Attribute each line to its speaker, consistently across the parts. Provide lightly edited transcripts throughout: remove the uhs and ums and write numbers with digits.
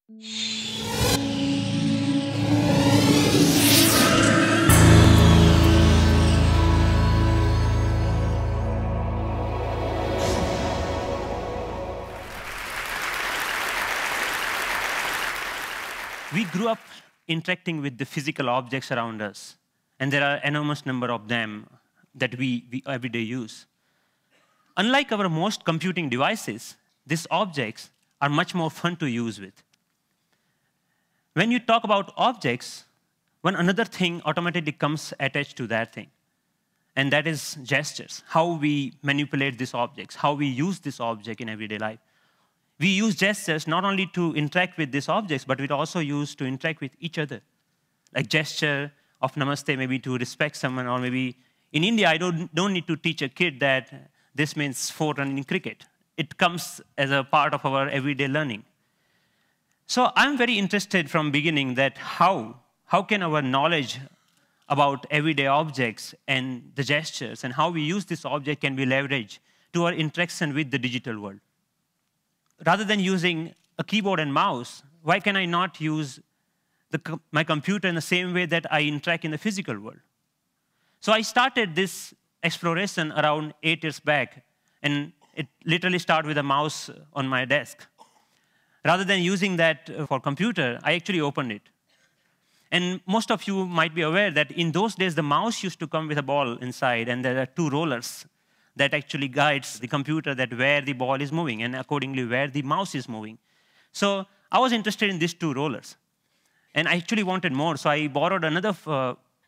Speaker 1: We grew up interacting with the physical objects around us, and there are enormous number of them that we every day use. Unlike our most computing devices, these objects are much more fun to use with. When you talk about objects, one another thing automatically comes attached to that thing, and that is gestures, how we manipulate these objects, how we use this object in everyday life. We use gestures not only to interact with these objects, but we also use to interact with each other. Like gesture of namaste, maybe to respect someone, or maybe in India, I don't need to teach a kid that this means 4 runs in cricket. It comes as a part of our everyday learning. So I'm very interested from beginning that how can our knowledge about everyday objects and the gestures and how we use this object can be leveraged to our interaction with the digital world. Rather than using a keyboard and mouse, why can I not use my computer in the same way that I interact in the physical world? So I started this exploration around 8 years back, and it literally started with a mouse on my desk. Rather than using that for computer, I actually opened it. And most of you might be aware that in those days, the mouse used to come with a ball inside, and there are 2 rollers that actually guides the computer that where the ball is moving, and accordingly where the mouse is moving. So I was interested in these 2 rollers. And I actually wanted more, so I borrowed another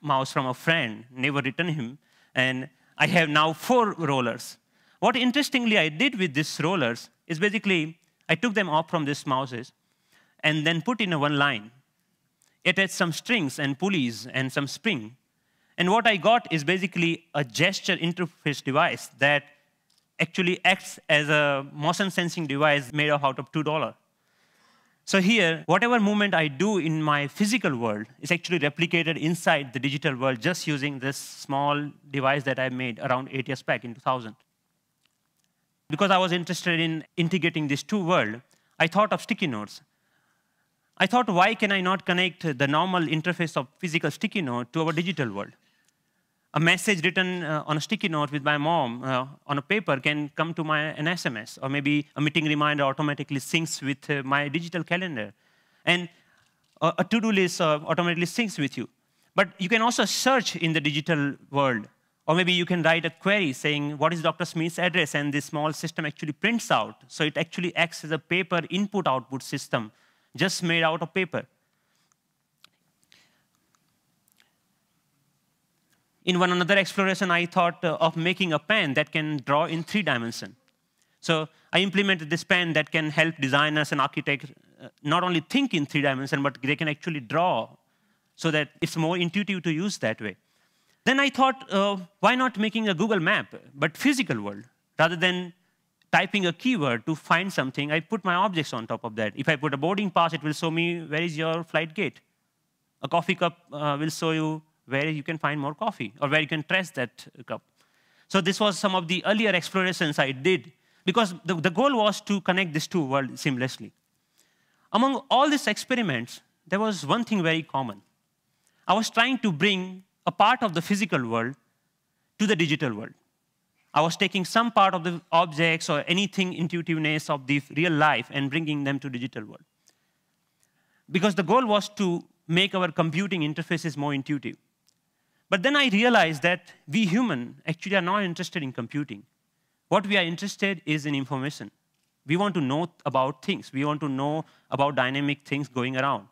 Speaker 1: mouse from a friend, never returned him, and I have now 4 rollers. What interestingly I did with these rollers is basically I took them off from these mouses and then put in a one line. It had some strings and pulleys and some spring. And what I got is basically a gesture interface device that actually acts as a motion sensing device made out of $2. So here, whatever movement I do in my physical world is actually replicated inside the digital world just using this small device that I made around 8 years back in 2000. Because I was interested in integrating these 2 worlds, I thought of sticky notes. I thought, why can I not connect the normal interface of physical sticky note to our digital world? A message written on a sticky note with my mom on a paper can come to an SMS, or maybe a meeting reminder automatically syncs with my digital calendar. And a to-do list automatically syncs with you. But you can also search in the digital world, or maybe you can write a query saying, what is Dr. Smith's address? And this small system actually prints out. So it actually acts as a paper input-output system, just made out of paper. In one another exploration, I thought of making a pen that can draw in 3 dimensions. So I implemented this pen that can help designers and architects not only think in 3 dimensions, but they can actually draw so that it's more intuitive to use that way. Then I thought, why not making a Google map, but physical world? Rather than typing a keyword to find something, I put my objects on top of that. If I put a boarding pass, it will show me where is your flight gate. A coffee cup will show you where you can find more coffee, or where you can trace that cup. So this was some of the earlier explorations I did, because the goal was to connect these 2 worlds seamlessly. Among all these experiments, there was one thing very common. I was trying to bring a part of the physical world to the digital world. I was taking some part of the objects or anything intuitiveness of the real life and bringing them to digital world. Because the goal was to make our computing interfaces more intuitive. But then I realized that we humans actually are not interested in computing. What we are interested is in information. We want to know about things. We want to know about dynamic things going around.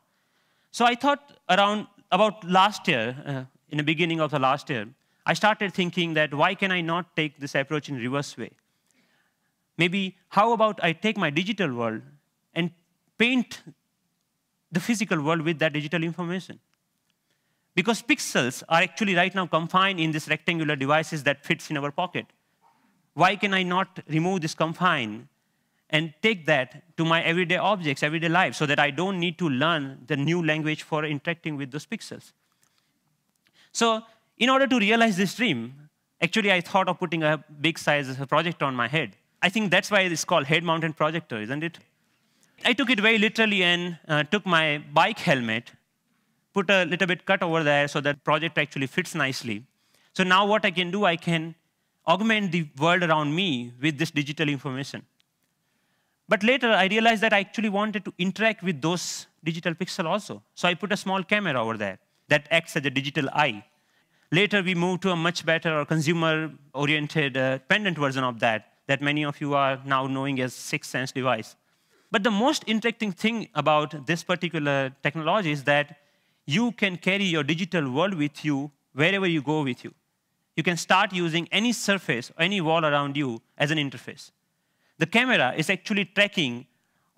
Speaker 1: So I thought about last year, in the beginning of the last year, I started thinking that why can I not take this approach in reverse way? Maybe how about I take my digital world and paint the physical world with that digital information? Because pixels are actually right now confined in these rectangular devices that fits in our pocket. Why can I not remove this confine and take that to my everyday objects, everyday life, so that I don't need to learn the new language for interacting with those pixels? So in order to realize this dream, actually I thought of putting a big size projector on my head. I think that's why it's called head-mounted projector, isn't it? I took it very literally and took my bike helmet, put a little bit cut over there so that project actually fits nicely. So now what I can do, I can augment the world around me with this digital information. But later, I realized that I actually wanted to interact with those digital pixels also. So I put a small camera over there that acts as a digital eye. Later, we moved to a much better or consumer-oriented pendant version of that many of you are now knowing as SixthSense device. But the most interesting thing about this particular technology is that you can carry your digital world with you wherever you go with you. You can start using any surface, any wall around you as an interface. The camera is actually tracking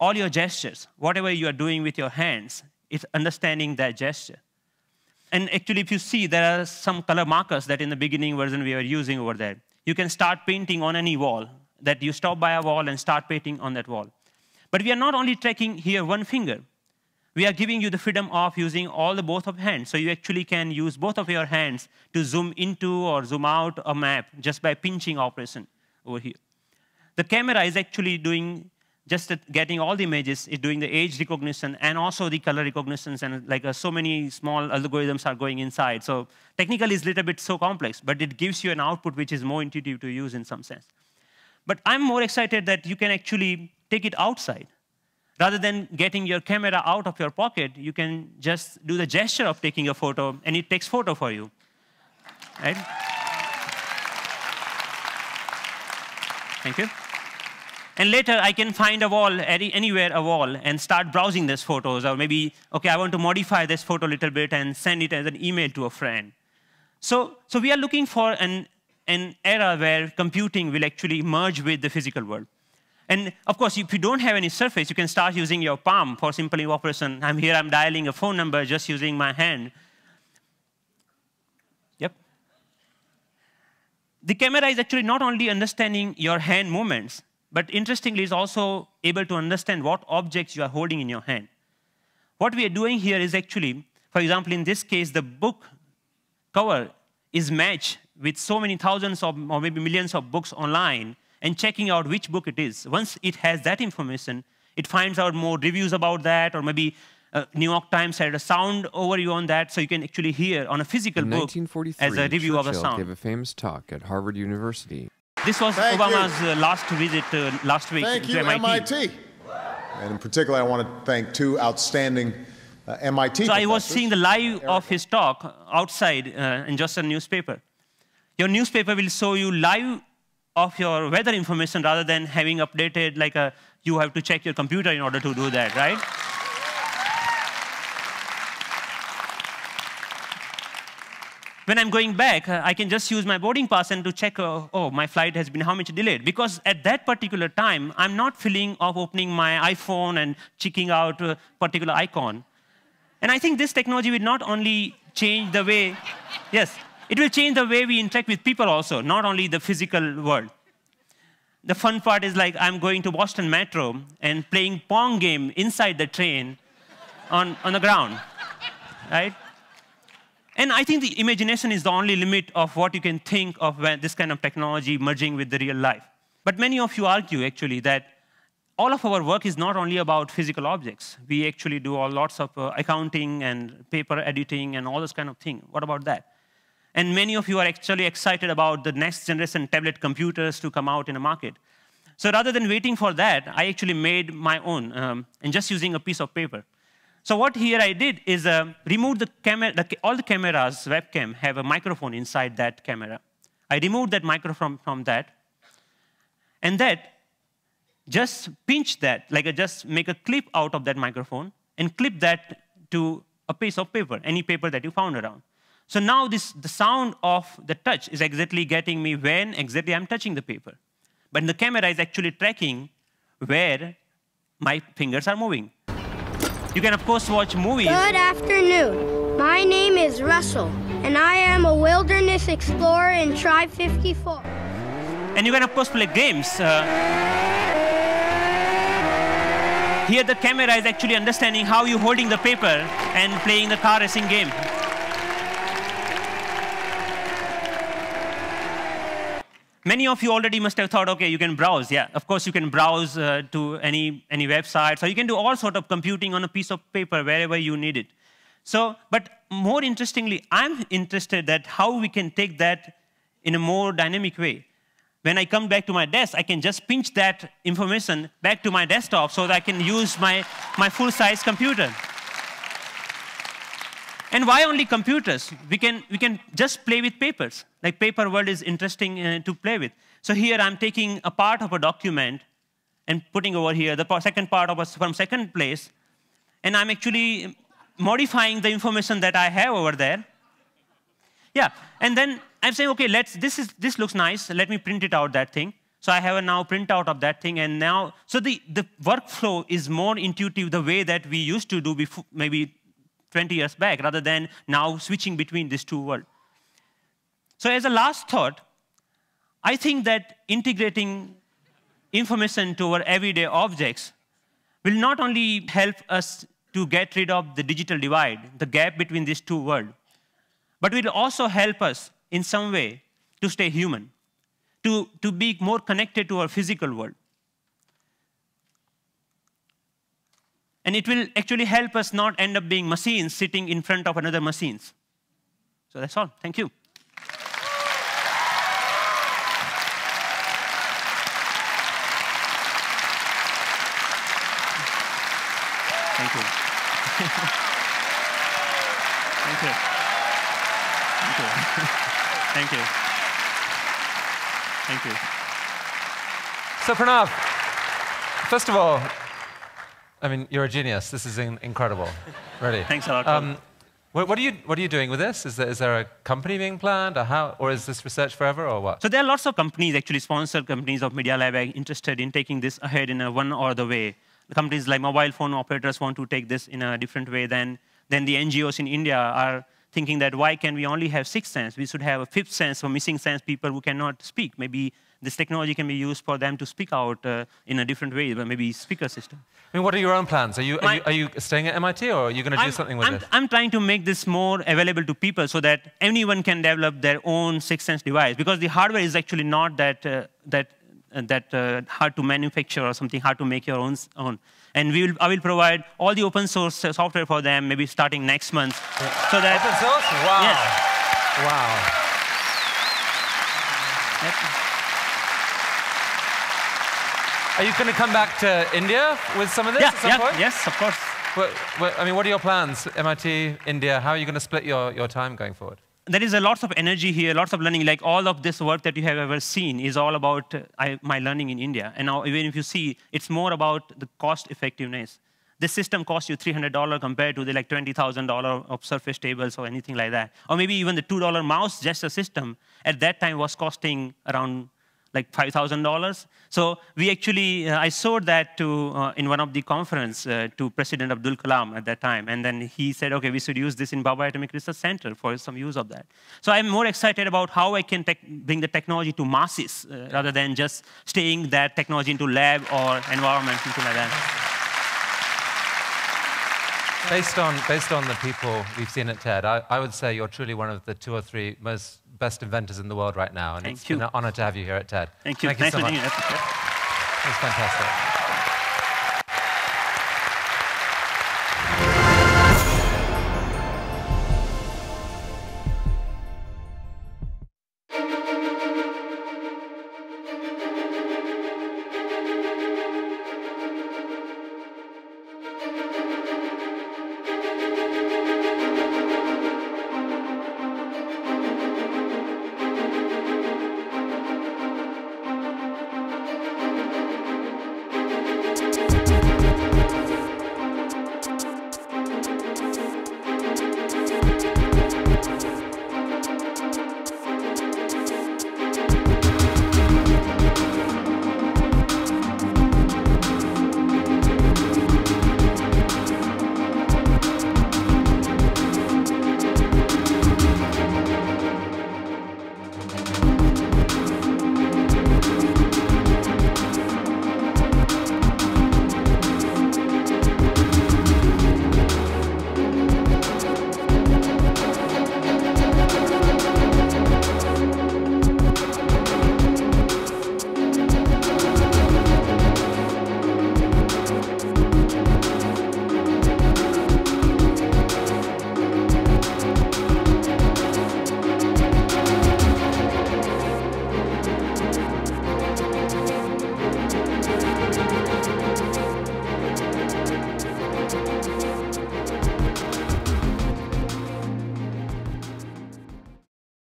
Speaker 1: all your gestures. Whatever you are doing with your hands, it's understanding that gesture. And actually, if you see, there are some color markers that in the beginning version we were using over there. You can start painting on any wall, that you stop by a wall and start painting on that wall. But we are not only tracking here one finger. We are giving you the freedom of using both of hands. So you actually can use both of your hands to zoom into or zoom out a map just by pinching operation over here. The camera is actually doing just getting all the images, it's doing the age recognition and also the color recognitions, and like so many small algorithms are going inside. So technically it's a little bit so complex, but it gives you an output which is more intuitive to use in some sense. But I'm more excited that you can actually take it outside. Rather than getting your camera out of your pocket, you can just do the gesture of taking a photo, and it takes photo for you. Right? Thank you. And later, I can find a wall, anywhere a wall, and start browsing these photos. Or maybe, OK, I want to modify this photo a little bit and send it as an email to a friend. So we are looking for an era where computing will actually merge with the physical world. And of course, if you don't have any surface, you can start using your palm for simple operation. I'm here, I'm dialing a phone number just using my hand. Yep. The camera is actually not only understanding your hand movements, but interestingly, is also able to understand what objects you are holding in your hand. What we are doing here is actually, for example, in this case, the book cover is matched with so many thousands of, or maybe millions of books online, and checking out which book it is. Once it has that information, it finds out more reviews about that, or maybe New York Times had a sound overview on that, so you can actually hear on a physical book as a review of a sound.
Speaker 2: Gave a famous talk at Harvard University.
Speaker 1: This was Obama's last visit last week to MIT.
Speaker 3: And in particular, I want to thank two outstanding MIT
Speaker 1: So
Speaker 3: professors.
Speaker 1: I was seeing the live of his talk outside in just a newspaper. Your newspaper will show you live of your weather information rather than having updated like you have to check your computer in order to do that, right? When I'm going back, I can just use my boarding pass and to check, oh, my flight has been how much delayed. Because at that particular time, I'm not feeling of opening my iPhone and checking out a particular icon. And I think this technology will not only change the way, yes, it will change the way we interact with people also, not only the physical world. The fun part is like I'm going to Boston Metro and playing Pong game inside the train on the ground, right? And I think the imagination is the only limit of what you can think of when this kind of technology merging with the real life. But many of you argue, actually, that all of our work is not only about physical objects. We actually do lots of accounting and paper editing and all this kind of thing. What about that? And many of you are actually excited about the next generation tablet computers to come out in the market. So rather than waiting for that, I actually made my own and just using a piece of paper. So what here I did is remove the camera. All the cameras, webcam, have a microphone inside that camera. I removed that microphone from that. And that, just pinch that, like just make a clip out of that microphone and clip that to a piece of paper, any paper that you found around. So now the sound of the touch is exactly getting me when exactly I'm touching the paper. But the camera is actually tracking where my fingers are moving. You can, of course, watch movies.
Speaker 4: Good afternoon. My name is Russell, and I am a wilderness explorer in Tribe 54.
Speaker 1: And you can, of course, play games. Here, the camera is actually understanding how you're holding the paper and playing the car racing game. Many of you already must have thought, okay, you can browse. Yeah, of course you can browse to any website. So you can do all sort of computing on a piece of paper wherever you need it. So, but more interestingly, I'm interested that how we can take that in a more dynamic way. When I come back to my desk, I can just pinch that information back to my desktop so that I can use my full-size computer. And why only computers? We can just play with papers. Like paper world is interesting to play with. So here I'm taking a part of a document and putting over here the second part of from second place, and I'm actually modifying the information that I have over there. Yeah, and then I'm saying, okay, this looks nice. Let me print it out, that thing. So I have a now printout of that thing, and now, so the workflow is more intuitive the way that we used to do before, maybe 20 years back, rather than now switching between these two worlds. So as a last thought, I think that integrating information to our everyday objects will not only help us to get rid of the digital divide, the gap between these two worlds, but will also help us in some way to stay human, to be more connected to our physical world. And it will actually help us not end up being machines sitting in front of another machines. So that's all. Thank you. Thank you. Thank you. Thank you. Thank you. Thank you.
Speaker 5: So Pranav, first of all, I mean, you're a genius. This is incredible, really.
Speaker 1: Thanks a lot.
Speaker 5: What are you doing with this? Is there a company being planned, or is this research forever, or what?
Speaker 1: So there are lots of companies, actually sponsored companies of Media Lab, interested in taking this ahead in one or the way. The companies like mobile phone operators want to take this in a different way than the NGOs in India are thinking that why can we only have sixth sense? We should have a fifth sense for missing sense people who cannot speak. Maybe this technology can be used for them to speak out in a different way, but maybe speaker system.
Speaker 5: I mean, what are your own plans? Are you staying at MIT, or are you going to do something with this?
Speaker 1: I'm trying to make this more available to people so that anyone can develop their own sixth sense device, because the hardware is actually not that hard to manufacture or something, hard to make your own. And I will provide all the open source software for them, maybe starting next month. So that
Speaker 5: open source? Wow.
Speaker 1: Yes.
Speaker 5: Wow. Are you going to come back to India with some of this at some point?
Speaker 1: Yes, of course.
Speaker 5: I mean, what are your plans? MIT, India, how are you going to split your time going forward?
Speaker 1: There is a lots of energy here, lots of learning. Like all of this work that you have ever seen is all about my learning in India. And now, even if you see, it's more about the cost effectiveness. This system costs you $300 compared to the like $20,000 of Surface tables or anything like that. Or maybe even the $2 mouse, just a system, at that time was costing around like $5,000. So we actually, I showed that to, in one of the conference to President Abdul Kalam at that time. And then he said, okay, we should use this in Bhabha Atomic Research Center for some use of that. So I'm more excited about how I can bring the technology to masses rather than just staying that technology into lab or environment, something like that.
Speaker 5: Based on the people we've seen at TED, I would say you're truly one of the 2 or 3 best inventors in the world right now. And it's been an honor to have you here at TED.
Speaker 1: Thank you.
Speaker 5: Thank you so much.
Speaker 1: It
Speaker 5: was fantastic.